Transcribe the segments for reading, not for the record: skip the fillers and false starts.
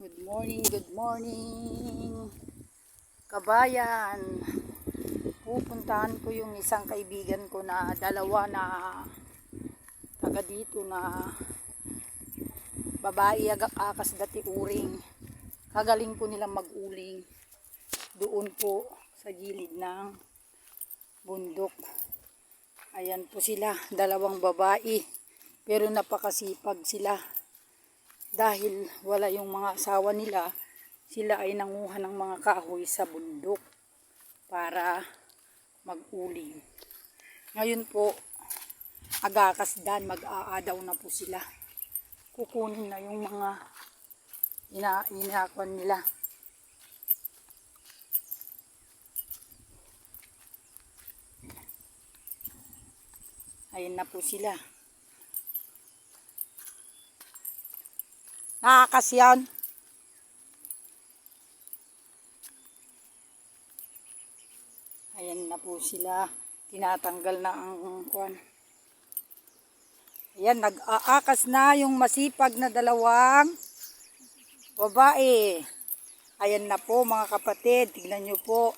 Good morning, kabayan. Pupuntahan ko yung isang kaibigan ko na dalawa na taga dito na babae akas dati uring. Kagaling po nilang mag-uling doon po sa gilid ng bundok. Ayan po sila, dalawang babae, pero napakasipag sila. Dahil wala yung mga asawa nila, sila ay nanguha ng mga kahoy sa bundok para mag-uling. Ngayon po, agakasdan, mag-aadaw na po sila. Kukunin na yung mga inakon nila. Ayun na po sila. Nakakas yan. Ayan na po sila. Tinatanggal na ang kuwan. Ayan, nag-aakas na yung masipag na dalawang babae. Ayan na po mga kapatid. Tignan nyo po.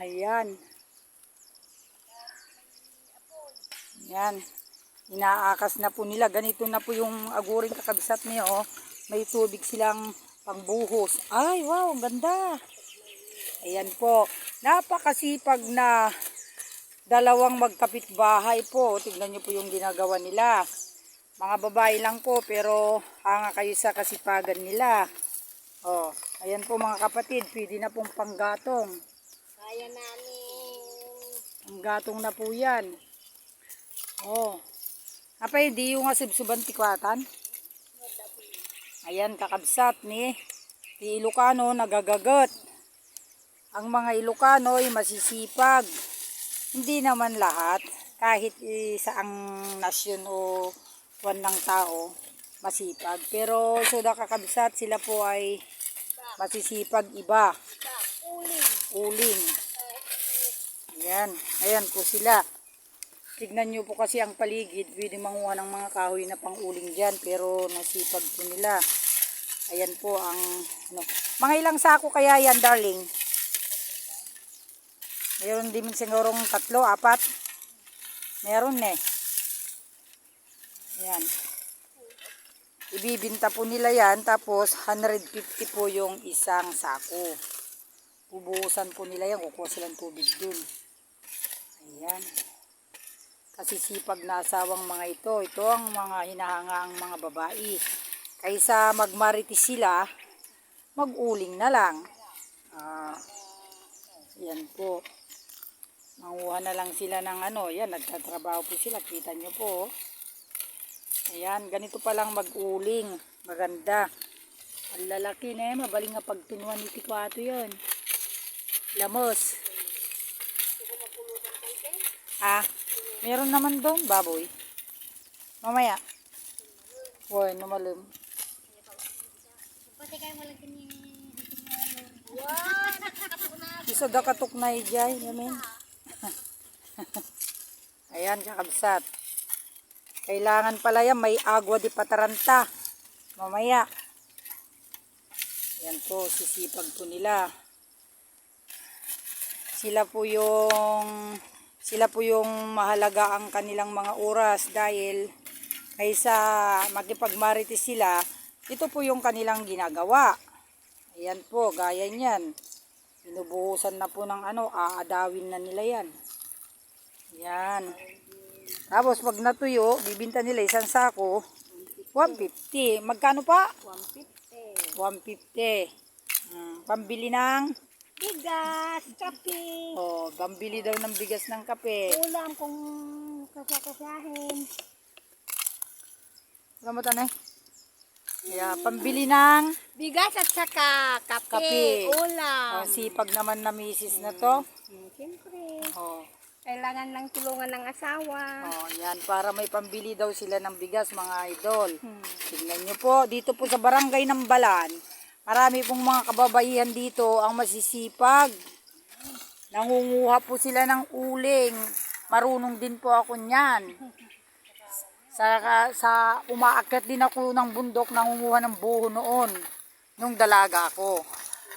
Ayan. Ayan. Inaakas na po nila. Ganito na po yung aguring kakabsat niyo. Oh. May tubig silang pangbuhos. Ay, wow, ganda. Ayan po. Napakasipag na dalawang magkapitbahay po. Tignan nyo po yung ginagawa nila. Mga babae lang po, pero hanga kayo sa kasipagan nila. Oh, ayan po mga kapatid. Pwede na pong panggatong. Kaya namin. Panggatong na po yan. Oh. Apay, di yung asibsuban tikwatan. Ayan, kakabsat ni Ilocano, nagagagot. Ang mga Ilocano ay masisipag. Hindi naman lahat, kahit isaang nasyon o tuwan ng tao, masipag. Pero suda kakabsat, sila po ay masisipag iba. Uling. Ayan, ayan po sila. Tignan nyo po kasi ang paligid, pwede manguha ng mga kahoy na pang-uling dyan, pero nasipag po nila. Ayan po ang, mga ilang sako kaya yan, darling? Meron din sigurong 3, 4. Meron eh. Ayan. Ibibinta po nila yan, tapos 150 po yung isang sako. Bubuhusan po nila yan, kukuha silang tubig dun. Ayan. Kasi sipag na asawang mga ito. Ito ang mga hinahangaang mga babae. Kaysa magmaritis sila, mag-uling na lang. Yan po. Manguha na lang sila ng yan, nagtatrabaho po sila. Kita nyo po. Ayan, ganito pa lang mag-uling. Maganda. Ang lalaki na yan, mabaling nga pagtunuan ni Tikwato yun. Lamos. Meron naman doon, baboy. Mamaya. Woy, numalim. Pati kayo walang kini. Isa da katok na ijay, yamin. Ayan, kakabsat. Kailangan pala yan, may agwa di pataranta. Mamaya. Ayan po, sisipag po nila. Sila po yung mahalaga ang kanilang mga oras dahil kaysa makipagmarites sila, ito po yung kanilang ginagawa. Ayan po, gaya niyan. Binubuhusan na po ng aadawin na nila yan. Ayan. Tapos pag natuyo, bibinta nila isang sako, 150. Magkano pa? 150. 150. Pambili ng Bigas, kape. oh, pambili daw ng bigas ng kape. Ulam kung kasya-kasyahin. Alam mo tanay? Yeah, pambili ng Bigas at saka kape. kape. Ulam. Sipag naman na misis na to. Siyempre. Oh, Kailangan ng tulungan ng asawa. yan para may pambili daw sila ng bigas mga idol. Tingnan nyo po, dito po sa barangay ng Balan, marami pong mga kababaihan dito ang masisipag. Nangunguha po sila ng uling. Marunong din po ako niyan. Sa umaakyat din ako ng bundok, nangunguha ng buho noon, nung dalaga ako.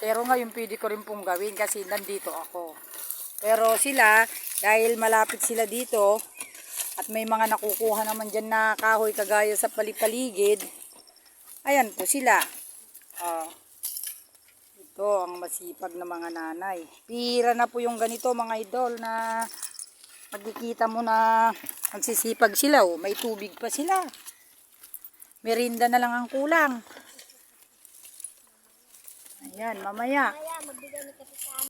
Pero ngayon pwede ko rin pong gawin kasi nandito ako. Pero sila, dahil malapit sila dito, at may mga nakukuha naman dyan na kahoy kagaya sa palipaligid, ayan po sila. Ito ang masipag na mga nanay. Pira na po yung ganito mga idol na magkikita mo na magsisipag sila. Oh. May tubig pa sila. Merinda na lang ang kulang. Ayan, mamaya. Kaya magbigay ni Kapit